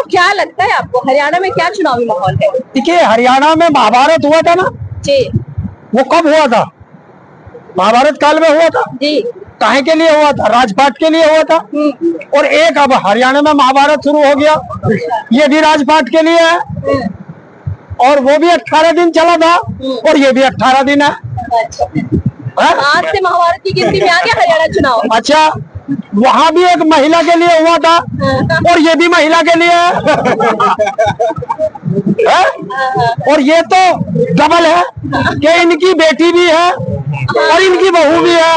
क्या लगता है आपको हरियाणा में क्या चुनावी माहौल है? देखिए, हरियाणा में महाभारत हुआ था ना जी वो कब हुआ था? महाभारत काल में हुआ था। जी। काहे के लिए हुआ था? राजपाट के लिए हुआ था। और एक अब हरियाणा में महाभारत शुरू हो गया, ये भी राजपाट के लिए है। और वो भी 18 दिन चला था और ये भी 18 दिन है। अच्छा, आज से महाभारत की गिनती में आ गया हरियाणा चुनाव। अच्छा, वहाँ भी एक महिला के लिए हुआ था और ये भी महिला के लिए है। और ये तो डबल है कि इनकी बेटी भी है और इनकी बहू भी है।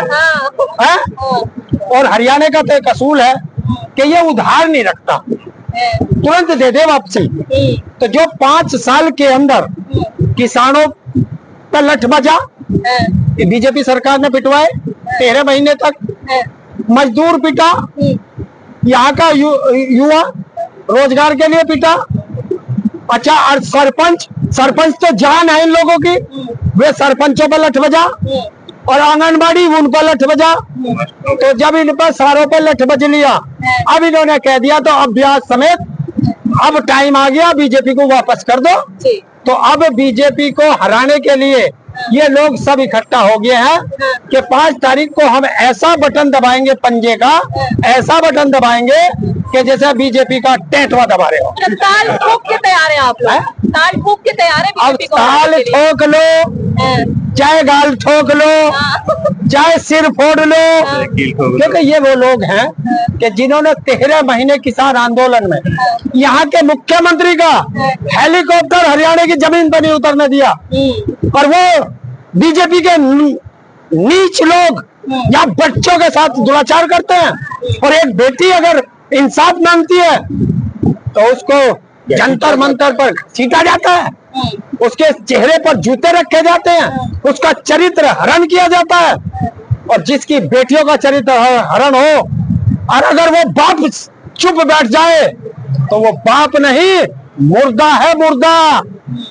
और हरियाणा का तो एक असूल है कि ये उधार नहीं रखता, तुरंत दे दे वापसी। तो जो 5 साल के अंदर किसानों पर लठ बजा, बीजेपी सरकार ने पिटवाए 13 महीने तक, मजदूर पिटा, यहाँ का युवा रोजगार के लिए पिटा। अच्छा, और सरपंच तो जान है इन लोगों की, वे सरपंचों पर लठ बजा और आंगनबाड़ी उन पर लठ बजा। तो जब इन पर सारों पर लठ बज लिया, अब इन्होंने कह दिया तो अब ब्याज समेत अब टाइम आ गया, बीजेपी को वापस कर दो। तो अब बीजेपी को हराने के लिए ये लोग सब इकट्ठा हो गए हैं कि 5 तारीख को हम ऐसा बटन दबाएंगे पंजे का, ऐसा बटन दबाएंगे कि जैसे बीजेपी का टेटवा दबा रहे हो। ताल ठोक के तैयार हैं आप लोग? ताल ठोक के तैयार है अब ताल ठोक लो, चाहे गाल ठोक लो, चाहे सिर फोड़ लो, क्योंकि ये वो लोग हैं कि जिन्होंने 13 महीने किसान आंदोलन में यहाँ के मुख्यमंत्री का हेलीकॉप्टर हरियाणा की जमीन पर नहीं उतरने दिया। और वो बीजेपी के नीच लोग या बच्चों के साथ दुराचार करते हैं। और एक बेटी अगर इंसाफ मांगती है तो उसको जंतर मंतर पर सीटा जाता है, उसके चेहरे पर जूते रखे जाते हैं, उसका चरित्र हरण किया जाता है। और जिसकी बेटियों का चरित्र हरण हो और अगर वो बाप चुप बैठ जाए तो वो बाप नहीं, मुर्दा है, मुर्दा।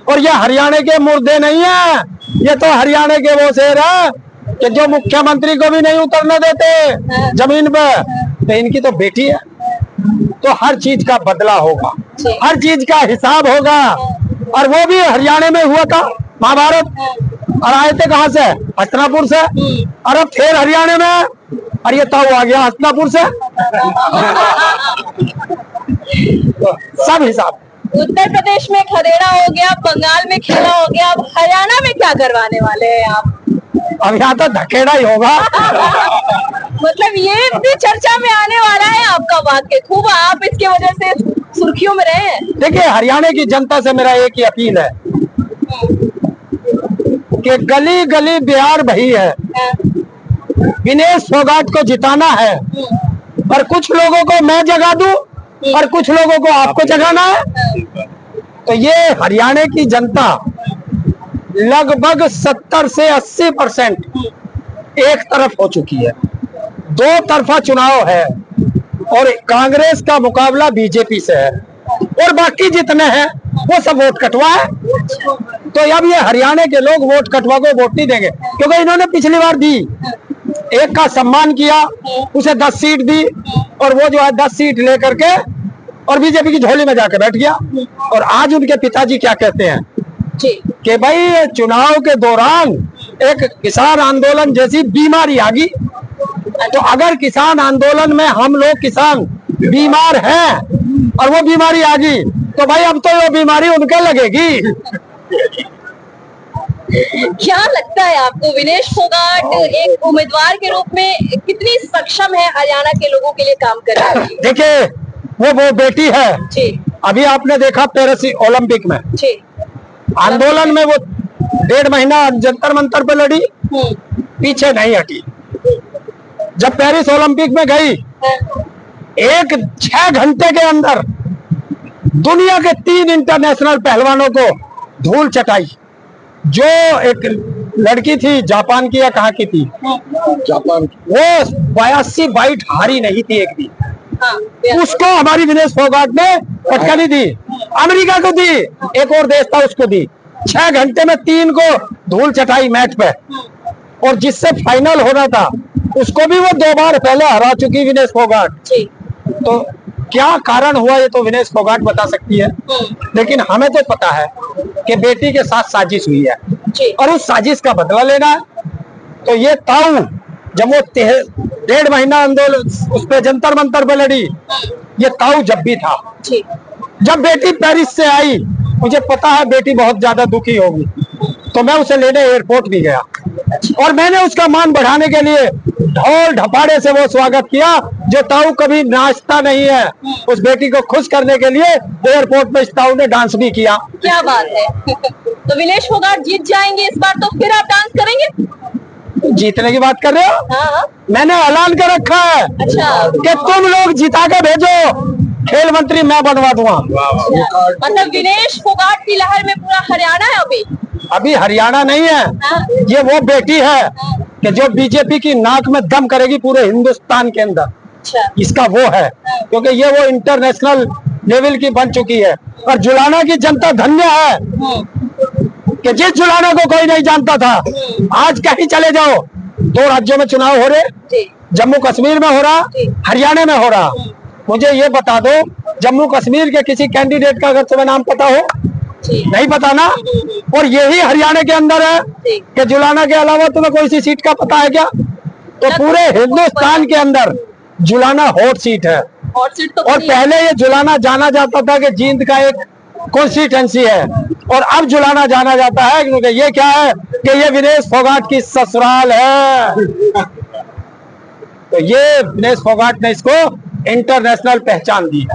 और ये हरियाणा के मुर्दे नहीं है, ये तो हरियाणा के वो शेर है कि जो मुख्यमंत्री को भी नहीं उतरने देते जमीन पे। तो इनकी तो बेटी है, तो हर चीज का बदला होगा, हर चीज का हिसाब होगा। और वो भी हरियाणा में हुआ था महाभारत, और आए थे कहाँ से? हस्तिनापुर से, और अब फिर हरियाणा में, और ये ताऊ आ गया हस्तिनापुर से। तो सब हिसाब। उत्तर प्रदेश में खदेड़ा हो गया, बंगाल में खेला हो गया, अब हरियाणा में क्या करवाने वाले हैं आप? अब यहाँ तो धकेड़ा ही होगा। मतलब ये भी चर्चा में आने वाला है आपका वाक्य, खूब आप इसके वजह से सुर्खियों में रहे हैं। देखिए, हरियाणा की जनता से मेरा एक ही अपील है कि गली गली बिहार भई है, विनेश फोगाट को जिताना है। और कुछ लोगों को मैं जगा दूं और कुछ लोगों को आपको जगाना है। तो ये हरियाणा की जनता लगभग 70 से 80% एक तरफ हो चुकी है। 2 तरफा चुनाव है और कांग्रेस का मुकाबला बीजेपी से है, और बाकी जितने हैं वो सब वोट कटवा है। तो अब ये हरियाणा के लोग वोट कटवा को वोट नहीं देंगे, क्योंकि इन्होंने पिछली बार दी, एक का सम्मान किया, उसे 10 सीट दी, और वो जो है 10 सीट लेकर के और बीजेपी की झोली में जाकर बैठ गया। और आज उनके पिताजी क्या कहते हैं कि भाई चुनाव के दौरान एक किसान आंदोलन जैसी बीमारी आ गई, तो अगर किसान आंदोलन में हम लोग किसान बीमार हैं और वो बीमारी आ गई, तो भाई अब तो वो बीमारी उनके लगेगी। क्या लगता है आपको विनेश फोगाट एक उम्मीदवार के रूप में कितनी सक्षम है हरियाणा के लोगों के लिए काम करने में? देखिए, वो बेटी है जी। अभी आपने देखा पेरिस ओलंपिक में जी। आंदोलन में वो 1.5 महीना जंतर मंतर पे लड़ी, पीछे नहीं हटी। जब पेरिस ओलंपिक में गई, 6 घंटे के अंदर दुनिया के 3 इंटरनेशनल पहलवानों को धूल चटाई। जो एक लड़की थी जापान की या कहाँ की थी, जापान की, वो 82 बाइट हारी नहीं थी एक भी। उसको हमारी विनेश फोगाट ने पटकनी दी, अमेरिका को दी, एक और देश था उसको दी। 6 घंटे में 3 को धूल चटाई मैट पे। और जिससे फाइनल होना था उसको भी वो 2 बार पहले हरा चुकी विनेश फोगाट। तो क्या कारण हुआ ये तो विनेश फोगाट बता सकती है, लेकिन हमें तो पता है कि बेटी के साथ साजिश हुई है और उस साजिश का बदला लेना है। तो ये ताऊ जब वो 1.5 महीना आंदोलन उस पे जंतर मंतर पे लड़ी, ये ताऊ जब भी था, जब बेटी पेरिस से आई, मुझे पता है बेटी बहुत ज्यादा दुखी होगी, तो मैं उसे लेने एयरपोर्ट भी गया और मैंने उसका मान बढ़ाने के लिए ढोल ढपाड़े से वो स्वागत किया जो ताऊ कभी नाचता नहीं है। उस बेटी को खुश करने के लिए एयरपोर्ट में इस ताऊ ने डांस भी किया। क्या बात है। तो विनेश फोगाट जीत जाएंगे इस बार, तो फिर आप डांस करेंगे? जीतने की बात कर रहे हो? हाँ। मैंने ऐलान कर रखा है अच्छा कि तुम लोग जिता के भेजो, खेल मंत्री मैं बनवा दूंगा। मतलब विनेश फोगाट की लहर में पूरा हरियाणा है अभी हरियाणा नहीं है। हाँ। ये वो बेटी है कि जो बीजेपी की नाक में दम करेगी पूरे हिंदुस्तान के अंदर। अच्छा। इसका वो है, क्योंकि ये वो इंटरनेशनल लेवल की बन चुकी है और जुलाना की जनता धन्य है कि जिस जुलाना को कोई नहीं जानता था, आज कहीं चले जाओ 2 राज्यों में चुनाव हो रहे, जम्मू कश्मीर में हो रहा, हरियाणा में हो रहा। मुझे ये बता दो, जम्मू कश्मीर के किसी कैंडिडेट का अगर तुम्हें नाम पता हो? नहीं पता ना। और यही हरियाणा के अंदर है कि जुलाना के अलावा तुम्हें कोई सी सीट का पता है क्या? तो पूरे हिंदुस्तान के अंदर जुलाना हॉट सीट है। और पहले ये जुलाना जाना जाता था कि जींद का एक कॉन्स्टिट्यूएंसी है, और अब जुलाना जाना जाता है क्योंकि ये क्या है कि ये विनेश फोगाट की ससुराल है। तो ये विनेश फोगाट ने इसको इंटरनेशनल पहचान दी है।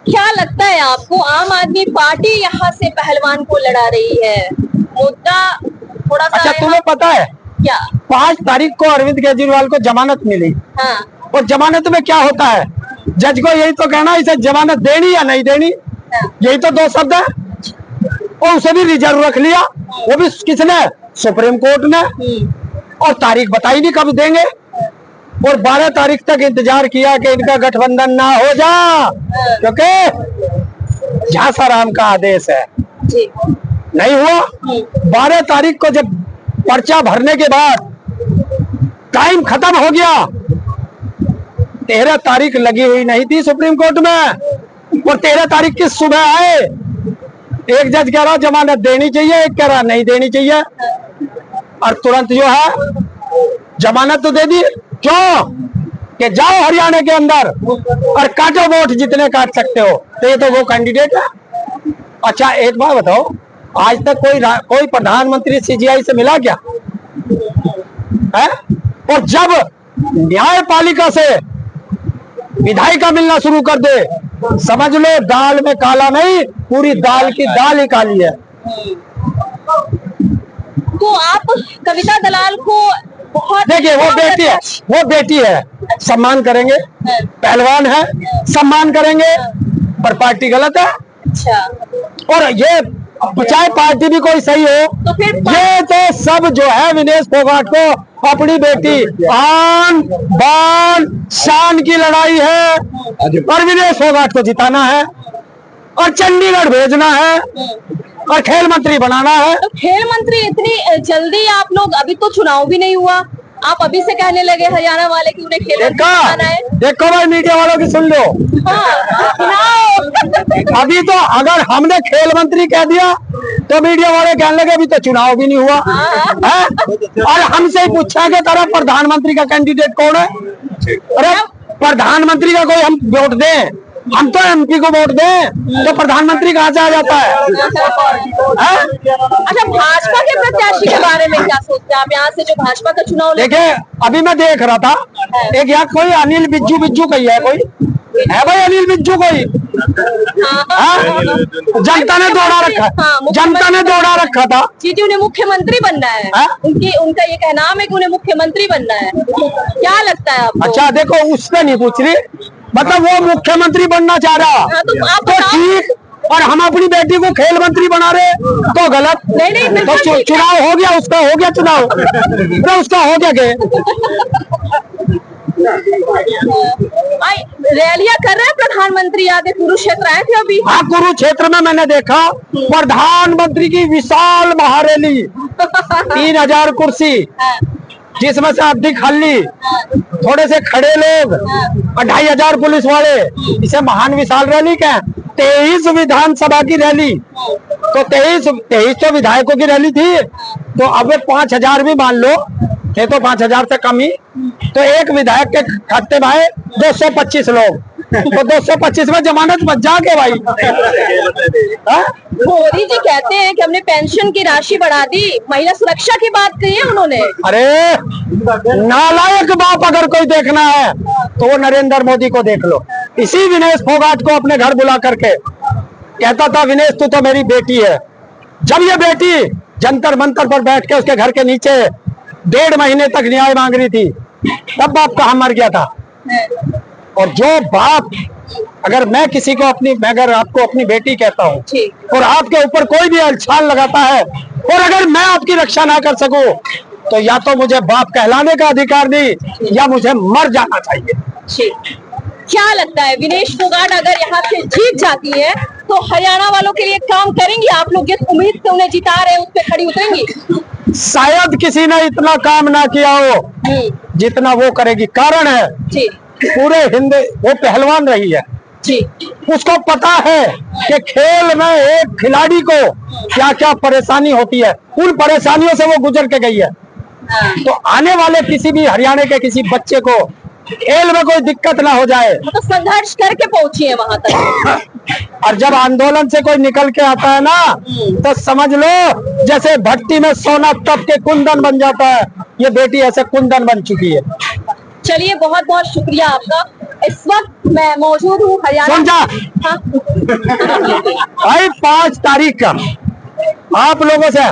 क्या लगता है आपको, आम आदमी पार्टी यहाँ से पहलवान को लड़ा रही है, मुद्दा थोड़ा सा? अच्छा, तुम्हें पता है क्या 5 तारीख को अरविंद केजरीवाल को जमानत मिली? हाँ। और जमानत में क्या होता है? जज को यही तो कहना इसे जमानत देनी या नहीं देनी, यही तो 2 शब्द है। और उसे भी रिजर्व रख लिया, वो भी किसने? सुप्रीम कोर्ट ने। और तारीख बताई नहीं कब देंगे, और 12 तारीख तक इंतजार किया कि इनका गठबंधन ना हो जा, क्योंकि झांसाराम का आदेश है। नहीं हुआ। 12 तारीख को जब पर्चा भरने के बाद टाइम खत्म हो गया, 13 तारीख लगी हुई नहीं थी सुप्रीम कोर्ट में, और 13 तारीख की सुबह आए, एक जज कह रहा जमानत देनी चाहिए, एक कह रहा नहीं देनी चाहिए, और तुरंत जो है जमानत तो दे दी। क्यों? कि जाओ हरियाणा के अंदर और काटो वोट जितने काट सकते हो। तो ये तो वो कैंडिडेट है। अच्छा, एक बात बताओ, आज तक कोई प्रधानमंत्री सीजीआई से मिला क्या है? और जब न्यायपालिका से विधायिका मिलना शुरू कर दे, समझ लो दाल में काला नहीं, पूरी दाल की दाल ही काली है। तो आप कविता दलाल को बहुत, देखिए वो बेटी है, सम्मान करेंगे, पहलवान है, सम्मान करेंगे, पर पार्टी गलत है। अच्छा। और ये चाहे पार्टी भी कोई सही हो, तो फिर ये तो सब जो है विनेश फोगाट को अपनी बेटी आन बान शान की लड़ाई है, और विनेश फोगाट को जिताना है और चंडीगढ़ भेजना है और खेल मंत्री बनाना है। तो खेल मंत्री इतनी जल्दी आप लोग, अभी तो चुनाव भी नहीं हुआ, आप अभी से कहने लगे हरियाणा वाले कि उन्हें खेल मंत्री बनाना है? देखो भाई, मीडिया वालों की सुन लो। अभी तो अगर हमने खेल मंत्री कह दिया तो मीडिया वाले कहने लगे अभी तो चुनाव भी नहीं हुआ है? और हमसे ही पूछा कि तेरा प्रधानमंत्री का कैंडिडेट कौन है? अरे प्रधानमंत्री का कोई हम वोट दें, हम तो एमपी को वोट दें, तो प्रधानमंत्री कहाँ से आ जाता है? अच्छा, भाजपा के प्रत्याशी के बारे में क्या सोचते हैं आप? यहाँ से जो भाजपा का चुनाव, देखिए अभी मैं देख रहा था, एक यहाँ कोई अनिल बिज्जू कही है, कोई है भाई अनिल बिज्जू कोई? जनता ने दौड़ा रखा, जनता ने दौड़ा रखा था। जी, उन्हें मुख्यमंत्री बनना है। उनका ये कहना है कि उन्हें मुख्यमंत्री बनना है। क्या लगता है आपको? अच्छा देखो, उससे नहीं पूछ रही, मतलब वो मुख्यमंत्री बनना चाह रहा तो ठीक, और हम अपनी बेटी को खेल मंत्री बना रहे तो गलत। नहीं, तो चुनाव हो गया, उसका हो गया चुनाव, तो उसका हो गया के रैलियां कर रहे हैं प्रधानमंत्री, आगे कुरुक्षेत्र आए थे अभी। हाँ, कुरुक्षेत्र में मैंने देखा प्रधानमंत्री की विशाल महारैली, 3000 कुर्सी, जिसमें से आधी खाली, थोड़े से खड़े लोग और 2500 पुलिस वाले, इसे महान विशाल रैली क्या, 23 विधानसभा की रैली, तो 23 तो विधायकों की रैली थी, तो अब 5000 भी मान लो, ये तो 5000 से कम ही, तो एक विधायक के खाते में आए 225 लोग, तो 225 में जमानत बच जाके भाई। मोदी जी कहते हैं कि हमने पेंशन की राशि बढ़ा दी, महिला सुरक्षा की बात कही है उन्होंने। अरे नालायक बाप अगर कोई देखना है तो वो नरेंद्र मोदी को देख लो। इसी विनेश फोगाट को अपने घर बुला करके कहता था, विनेश तू तो मेरी बेटी है। जब ये बेटी जंतर मंतर पर बैठ के उसके घर के नीचे 1.5 महीने तक न्याय मांग रही थी, तब बाप कहाँ मर गया था। और जो बाप, अगर मैं किसी को अगर आपको अपनी बेटी कहता हूँ और आपके ऊपर कोई भी अलछाल लगाता है और अगर मैं आपकी रक्षा ना कर सकूं, तो या तो मुझे बाप कहलाने का अधिकार नहीं या मुझे मर जाना चाहिए। क्या लगता है विनेश फोगाट अगर यहाँ से जीत जाती है तो हरियाणा वालों के लिए काम करेंगी? आप लोग जिस उम्मीद से उन्हें जिता रहे हैं उस पर खड़ी उतरेंगी? शायद किसी ने इतना काम ना किया हो जितना वो करेगी। कारण है पूरे वो पहलवान रही है, उसको पता है कि खेल में एक खिलाड़ी को क्या क्या परेशानी होती है, उन परेशानियों से वो गुजर के गई है। तो आने वाले किसी भी हरियाणा के किसी बच्चे को खेल में कोई दिक्कत ना हो जाए, तो संघर्ष करके पहुंची है वहां तक। और जब आंदोलन से कोई निकल के आता है ना, तो समझ लो जैसे भट्टी में सोना तप के कुंदन बन जाता है, ये बेटी ऐसे कुंदन बन चुकी है। चलिए बहुत बहुत शुक्रिया आपका। इस वक्त मैं मौजूद हूँ हरियाणा। भाई 5 तारीख का आप लोगों से,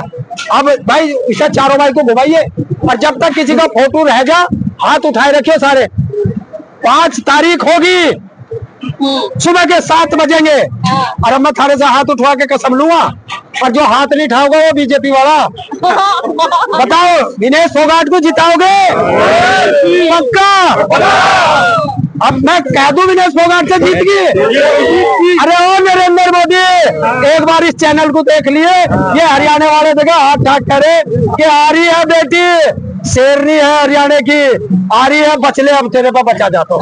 अब भाई इसे चारों भाई को घुमाइए और जब तक किसी का फोटो रह जा हाथ उठाए रखियो सारे। 5 तारीख होगी, सुबह के 7 बजेंगे और अब मैं थारे से हाथ उठवा के कसम लूंगा, और जो हाथ नहीं उठाओगे वो बीजेपी वाला। बताओ विनेश फोगाट को जिताओगे? पक्का? अब मैं कह दूं विनेश फोगाट से जीत गई? अरे ओ नरेंद्र मोदी, एक बार इस चैनल को देख लिए, ये हरियाणा वाले देखे हाथ ठाक करे कि आ रही है बेटी, शेरनी है हरियाणा की, आ रही है, बचले अब तेरे पर बचा जाता।